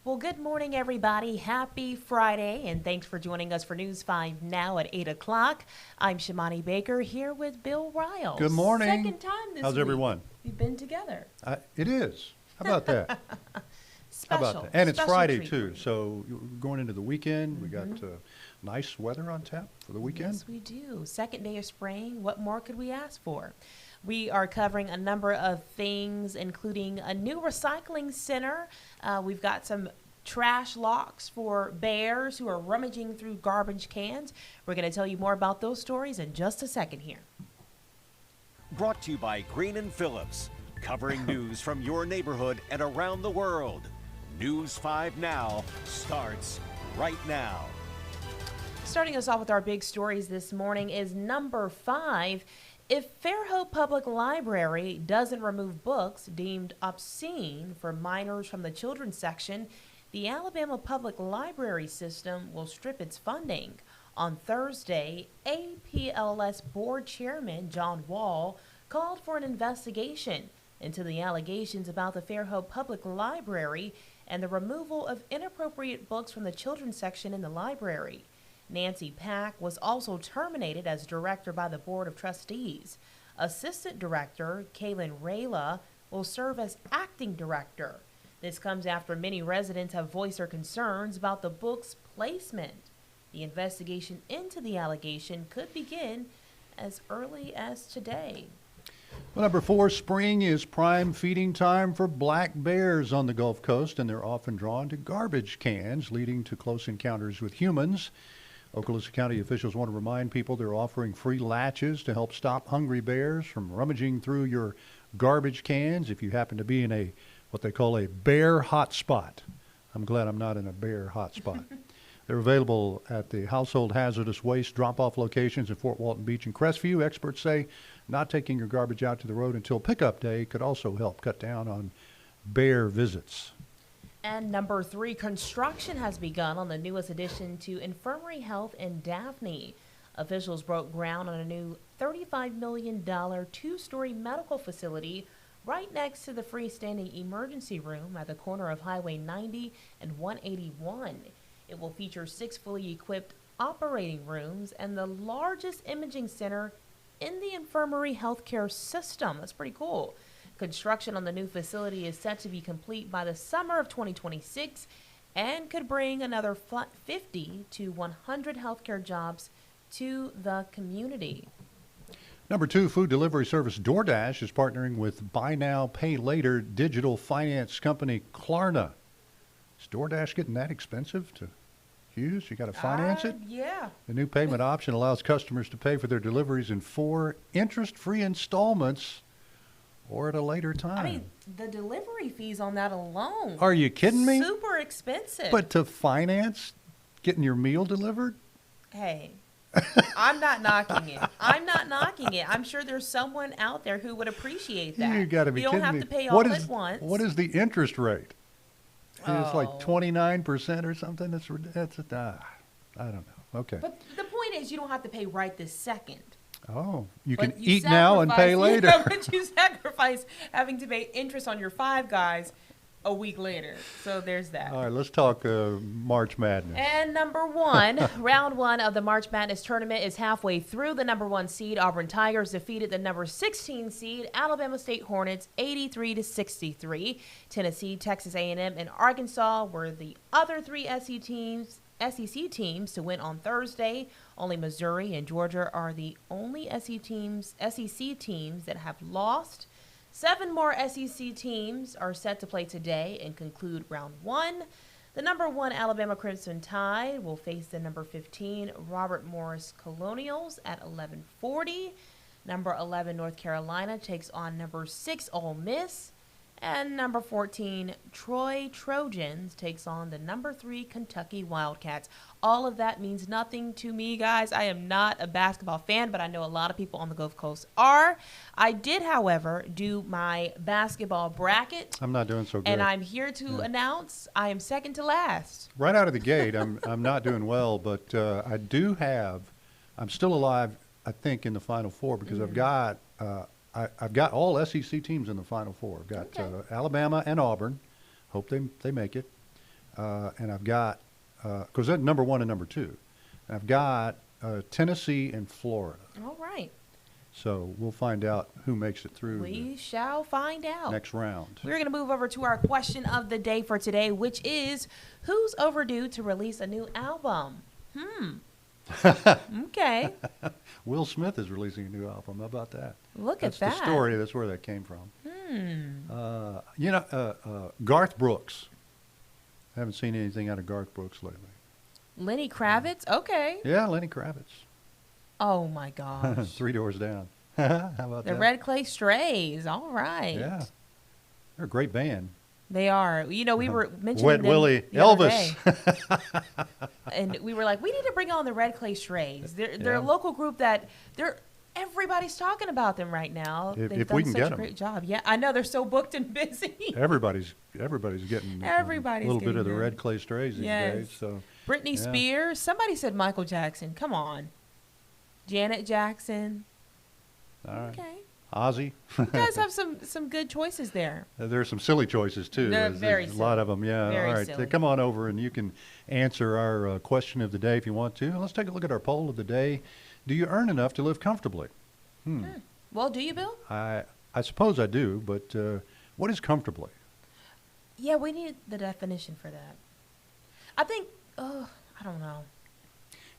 Well, good morning, everybody. Happy Friday, and thanks for joining us for News 5 Now at 8 o'clock. I'm Shamani Baker here with Bill Riles. Good morning. Second time this week. How's everyone? We've been together. It is. How about that? Special. How about that? And it's special Friday, treat too, for you. so we're going into the weekend. We got nice weather on tap for the weekend. Yes, we do. Second day of spring. What more could we ask for? We are covering a number of things, including a new recycling center. We've got some trash locks for bears who are rummaging through garbage cans. We're going to tell you more about those stories in just a second here. Brought to you by Green and Phillips, covering news from your neighborhood and around the world. News 5 Now starts right now. Starting us off with our big stories this morning is number 5. If Fairhope Public Library doesn't remove books deemed obscene for minors from the children's section, the Alabama Public Library System will strip its funding. On Thursday, APLS Board Chairman John Wall called for an investigation into the allegations about the Fairhope Public Library and the removal of inappropriate books from the children's section in the library. Nancy Pack was also terminated as director by the Board of Trustees. Assistant Director Kaylin Rayla will serve as acting director. This comes after many residents have voiced their concerns about the book's placement. The investigation into the allegation could begin as early as today. Well, number 4, spring is prime feeding time for black bears on the Gulf Coast, and they're often drawn to garbage cans, leading to close encounters with humans. Okaloosa County officials want to remind people they're offering free latches to help stop hungry bears from rummaging through your garbage cans if you happen to be in what they call a bear hotspot. I'm glad I'm not in a bear hotspot. They're available at the household hazardous waste drop-off locations in Fort Walton Beach and Crestview. Experts say not taking your garbage out to the road until pickup day could also help cut down on bear visits. And number 3, construction has begun on the newest addition to Infirmary Health in Daphne. Officials broke ground on a new $35 million two-story medical facility right next to the freestanding emergency room at the corner of Highway 90 and 181. It will feature 6 fully equipped operating rooms and the largest imaging center in the infirmary healthcare system. That's pretty cool. Construction on the new facility is set to be complete by the summer of 2026 and could bring another 50 to 100 healthcare jobs to the community. Number 2, food delivery service DoorDash is partnering with Buy Now, Pay Later digital finance company Klarna. Is DoorDash getting that expensive to use? You got to finance it? Yeah. The new payment option allows customers to pay for their deliveries in 4 interest-free installments or at a later time. I mean, the delivery fees on that alone. Are you kidding me? Super expensive. But to finance getting your meal delivered? Hey, I'm not knocking it. I'm not knocking it. I'm sure there's someone out there who would appreciate that. You got to be you kidding don't have me. to pay all at once. What is the interest rate? It's like Oh. 29% or something. That's I don't know. Okay. But the point is, you don't have to pay right this second. Oh, you But can you eat now and pay sacrifice- later. Yeah, but you sacrifice having to pay interest on your Five Guys a week later. So there's that. All right, let's talk March Madness. And number 1, round 1 of the March Madness tournament is halfway through. The number 1 seed, Auburn Tigers, defeated the number 16 seed, Alabama State Hornets, 83-63. Tennessee, Texas A&M, and Arkansas were the other 3 SEC teams to win on Thursday. Only Missouri and Georgia are the only SEC teams that have lost. 7 more SEC teams are set to play today and conclude round 1. The number 1 Alabama Crimson Tide will face the number 15 Robert Morris Colonials at 11:40. Number 11 North Carolina takes on number 6 Ole Miss. And number 14, Troy Trojans takes on the number 3 Kentucky Wildcats. All of that means nothing to me, guys. I am not a basketball fan, but I know a lot of people on the Gulf Coast are. I did, however, do my basketball bracket. I'm not doing so good. And I'm here to announce I am second to last. Right out of the gate, I'm not doing well, but I'm still alive, I think, in the Final Four because I've got all SEC teams in the Final Four. I've got Alabama and Auburn. Hope they make it. and I've got, because that's number 1 and number 2. And I've got Tennessee and Florida. All right. So we'll find out who makes it through. We shall find out. Next round. We're going to move over to our question of the day for today, which is, who's overdue to release a new album? Okay. Will Smith is releasing a new album. How about that? Look That's at that. the story. That's where that came from. Garth Brooks. Haven't seen anything out of Garth Brooks lately. Lenny Kravitz? Okay. Yeah, Lenny Kravitz. Oh, my gosh. 3 Doors Down. How about The that? Red Clay Strays. All right. Yeah. They're a great band. They are. You know, we were mentioning Wet them Willie, the other Elvis. day. And we were like, we need to bring on the Red Clay Strays. They're Yeah. a local group that everybody's talking about them right now. If They've we done can such get a 'em. great job. Yeah, I know they're so booked and busy. Everybody's getting Everybody's a little bit getting of the them. Red Clay Strays these Yes. days. So Britney Yeah. Spears. Somebody said Michael Jackson. Come on. Janet Jackson. all right. Okay. Ozzy. You guys have some good choices there. There's some silly choices too. They're There's very a lot silly. of them. Yeah. Very All right. silly. Come on over and you can answer our question of the day if you want to. Let's take a look at our poll of the day. Do you earn enough to live comfortably? Well, do you, Bill? I suppose I do, but what is comfortably? Yeah, we need the definition for that. I think, I don't know.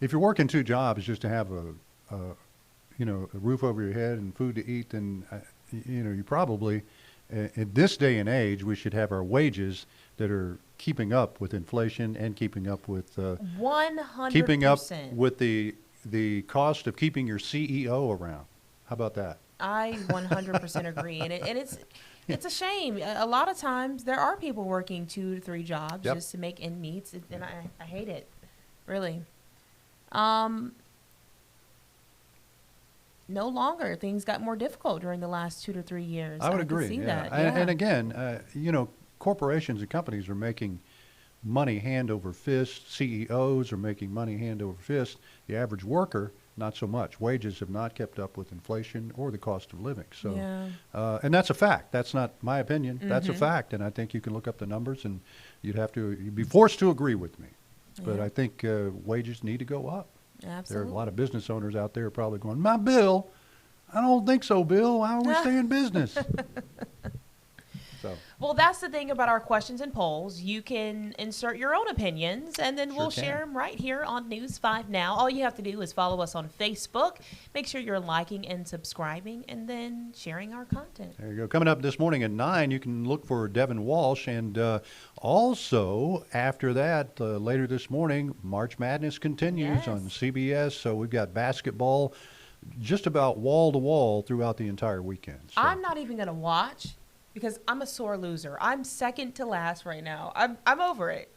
If you're working 2 jobs just to have a roof over your head and food to eat, then you probably at this day and age we should have our wages that are keeping up with inflation and keeping up with 100%. keeping up with the cost of keeping your CEO around. How about that? I 100% agree, and it's a shame. A lot of times there are people working 2 to 3 jobs Yep. just to make ends meet, and I hate it, really. No longer. Things got more difficult during the last 2 to 3 years. I would can agree. see Yeah. that. And again, corporations and companies are making money hand over fist. CEOs are making money hand over fist. The average worker, not so much. Wages have not kept up with inflation or the cost of living. So, Yeah. and that's a fact. That's not my opinion. That's a fact. And I think you can look up the numbers and you'd be forced to agree with me. But Yeah. I think wages need to go up. Absolutely. There are a lot of business owners out there probably going, "My Bill, I don't think so, Bill. Why don't we stay in business?" So Well, that's the thing about our questions and polls. You can insert your own opinions, and then we'll Sure share can. them right here on News 5 Now. All you have to do is follow us on Facebook. Make sure you're liking and subscribing, and then sharing our content. there you go. Coming up this morning at 9, you can look for Devin Walsh. And also, after that, later this morning, March Madness continues on Yes. CBS. So we've got basketball just about wall to wall throughout the entire weekend. So. I'm not even going to watch because I'm a sore loser. I'm second to last right now. I'm over it.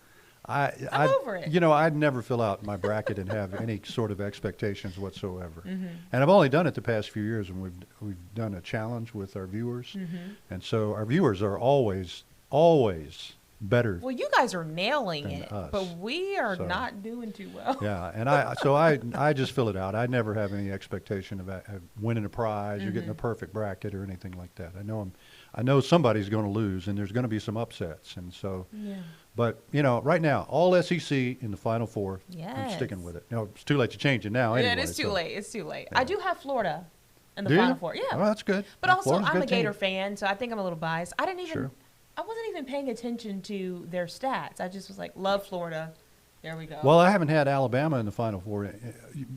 I'm over it. I'd never fill out my bracket and have any sort of expectations whatsoever. And I've only done it the past few years, and we've done a challenge with our viewers, and so our viewers are always better. Well, you guys are nailing Than it, us. but we are So- not doing too well. Yeah, and I just fill it out. I never have any expectation of winning a prize or getting a perfect bracket or anything like that. I know somebody's going to lose, and there's going to be some upsets, and so. Yeah. But right now, all SEC in the Final Four. I'm Yes. sticking with it. No, it's too late to change it now. Yeah, Anyway, it is too so. late. It's too late. Yeah. I do have Florida in the Do Final you? Four. Yeah. Oh, that's good. But Well, also, Florida's I'm a good team. Gator fan, so I think I'm a little biased. Sure. I wasn't even paying attention to their stats. I just was like, love Florida. There we go. Well, I haven't had Alabama in the Final Four.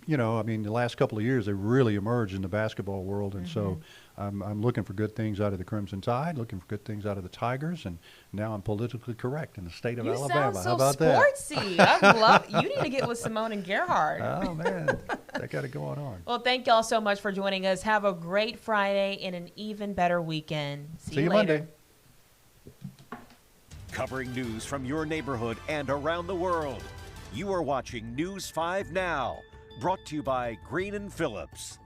The last couple of years they really emerged in the basketball world, and so I'm looking for good things out of the Crimson Tide, looking for good things out of the Tigers, and now I'm politically correct in the state of you Alabama. sound so How about that? sportsy. I love. You need to get with Simone and Gerhard. Oh man, that got it going on. Well, thank y'all so much for joining us. Have a great Friday and an even better weekend. See you later. Monday. Covering news from your neighborhood and around the world. You are watching News 5 Now, brought to you by Green & Phillips.